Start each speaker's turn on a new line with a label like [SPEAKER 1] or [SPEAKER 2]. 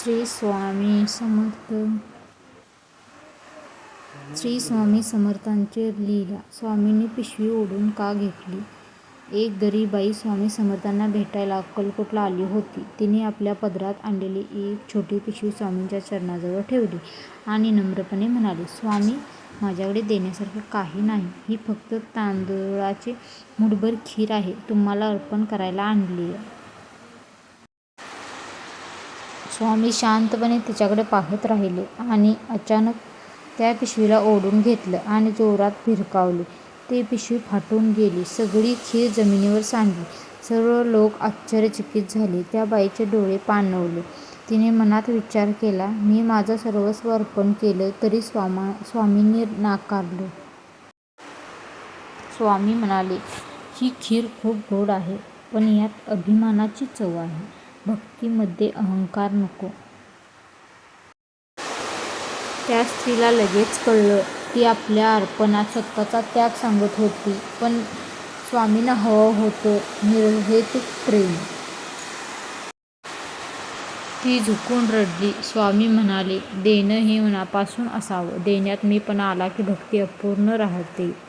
[SPEAKER 1] श्री स्वामी समर्थ. श्री स्वामी समर्थांची लीला. स्वामींनी पिशवी ओढून का घेतली? एक गरीब बाई स्वामी समर्थांना भेटायला अक्कलकोटला आली होती. तिने आपल्या पदरात आणलेली एक छोटी पिशवी स्वामींच्या चरणाजवळ ठेवली आणि नम्रपणे म्हणाली, स्वामी, माझ्याकडे देण्यासारखं काही नाही. ही फक्त तांदळाची मूठभर खीर आहे. तुम्हाला अर्पण करायला आणलीय. स्वामी शांतपणे तिच्याकडे पाहत राहिले आणि अचानक त्या पिशवीला ओढून घेतलं आणि जोरात भिरकावले. ती पिशवी फाटून गेली. सगळी खीर जमिनीवर सांडली. सर्व लोक आश्चर्यचकित झाले. त्या बाईचे डोळे पाणवले. तिने मनात विचार केला, मी माझं सर्वस्व अर्पण केलं तरी स्वामींनी नाकारलं. स्वामी म्हणाले, ही खीर खूप गोड आहे, पण यात अभिमानाची चव आहे. भक्तीमध्ये अहंकार नको. त्या स्त्रीला लगेच कळलं. ती आपल्या अर्पणात स्वतःचा त्याग सांगत होती, पण स्वामींना हवं होतं निर्हेतुक प्रेम. ती झुकून रडली. स्वामी म्हणाले, देणं हे मनापासून असावं. देण्यात मीपणा आला की भक्ती अपूर्ण राहते.